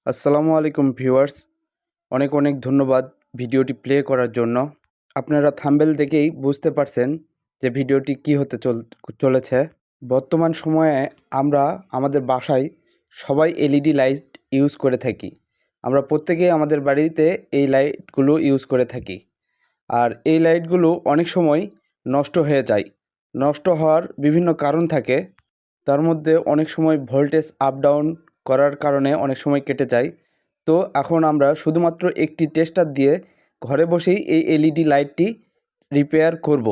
আসসালামু আলাইকুম ভিউয়ার্স, অনেক অনেক ধন্যবাদ ভিডিওটি প্লে করার জন্য। আপনারা থাম্বনেল দেখেই বুঝতে পারছেন যে ভিডিওটি কী হতে চলেছে। বর্তমান সময়ে আমরা আমাদের বাসায় সবাই এলইডি লাইট ইউজ করে থাকি। আমরা প্রত্যেকেই আমাদের বাড়িতে এই লাইটগুলো ইউজ করে থাকি। আর এই লাইটগুলো অনেক সময় নষ্ট হয়ে যায়। নষ্ট হওয়ার বিভিন্ন কারণ থাকে। তার মধ্যে অনেক সময় ভোল্টেজ আপ ডাউন করার কারণে অনেক সময় কেটে যায়। তো এখন আমরা শুধুমাত্র একটি টেস্টার দিয়ে ঘরে বসেই এই এলইডি লাইটটি রিপেয়ার করব।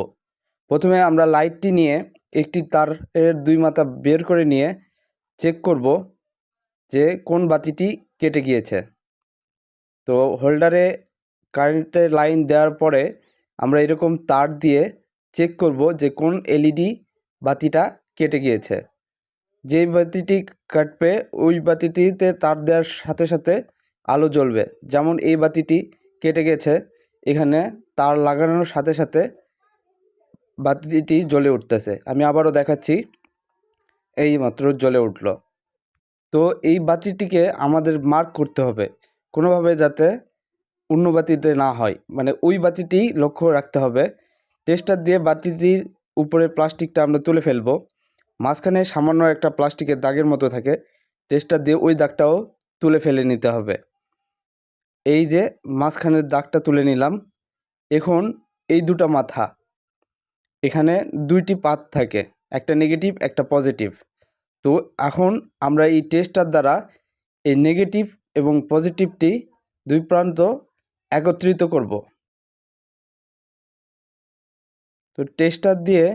প্রথমে আমরা লাইটটি নিয়ে একটি তারের দুই মাথা বের করে নিয়ে চেক করব যে কোন বাতিটি কেটে গিয়েছে। তো হোল্ডারে কারেন্টের লাইন দেওয়ার পরে আমরা এরকম তার দিয়ে চেক করব যে কোন এলইডি বাতিটা কেটে গিয়েছে। যেই বাতিটি কাটবে ওই বাতিটিতে তার দেওয়ার সাথে সাথে আলো জ্বলবে। যেমন এই বাতিটি কেটে গেছে, এখানে তার লাগানোর সাথে সাথে বাতিটি জ্বলে উঠতেছে। আমি আবারও দেখাচ্ছি, এই মাত্র জ্বলে উঠল। তো এই বাতিটিকে আমাদের মার্ক করতে হবে কোনোভাবে যাতে অন্য বাতিতে না হয়, মানে ওই বাতিটি লক্ষ্য রাখতে হবে। টেস্টার দিয়ে বাতিটির উপরে প্লাস্টিকটা আমরা তুলে ফেলবো। মাঝখানে সামান্য একটা প্লাস্টিকের দাগের মতো থাকে, টেস্টার দিয়ে ওই দাগটাও তুলে ফেলে নিতে হবে। এই যে মাঝখানের দাগটা তুলে নিলাম। এখন এই দুটো মাথা, এখানে দুইটি পাত থাকে, একটা নেগেটিভ একটা পজিটিভ। তো এখন আমরা এই টেস্টার দ্বারা এই নেগেটিভ এবং পজিটিভটি দুই প্রান্ত একত্রিত করব। তো টেস্টার দিয়ে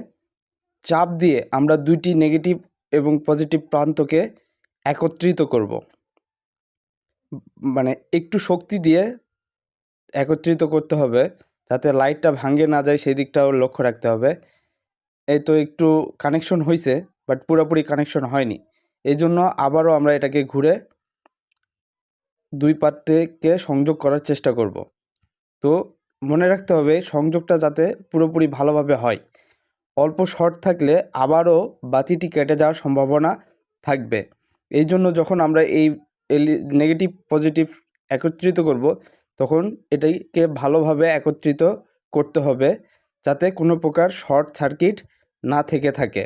চাপ দিয়ে আমরা দুইটি নেগেটিভ এবং পজিটিভ প্রান্তকে একত্রিত করব। মানে একটু শক্তি দিয়ে একত্রিত করতে হবে যাতে লাইটটা ভাঙে না যায়, সেই দিকটাও লক্ষ্য রাখতে হবে। এই তো একটু কানেকশন হয়েছে, বাট পুরোপুরি কানেকশন হয়নি। এই জন্য আবারও আমরা এটাকে ঘুরে দুই পার্টকে সংযোগ করার চেষ্টা করব। তো মনে রাখতে হবে সংযোগটা যাতে পুরোপুরি ভালোভাবে হয়। অল্প শর্ট থাকলে আবারও বাতিটি কেটে যাওয়ার সম্ভাবনা থাকবে। এই জন্য যখন আমরা এই নেগেটিভ পজিটিভ একত্রিত করব, তখন এটাকে ভালোভাবে একত্রিত করতে হবে যাতে কোনো প্রকার শর্ট সার্কিট না থেকে থাকে।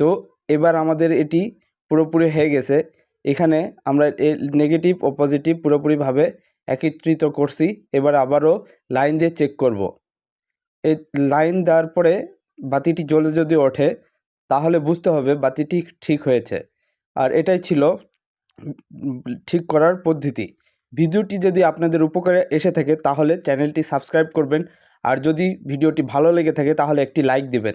তো এবার আমাদের এটি পুরোপুরি হয়ে গেছে। এখানে আমরা নেগেটিভ ও পজিটিভ পুরোপুরিভাবে একত্রিত করছি। এবার আবারও লাইন দিয়ে চেক করব। এই লাইন দেওয়ার পরে বাতিটি জ্বলে যদি ওঠে তাহলে বুঝতে হবে বাতিটি ঠিক হয়েছে। আর এটাই ছিল ঠিক করার পদ্ধতি। ভিডিওটি যদি আপনাদের উপকারে এসে থাকে তাহলে চ্যানেলটি সাবস্ক্রাইব করবেন। আর যদি ভিডিওটি ভালো লেগে থাকে তাহলে একটি লাইক দিবেন।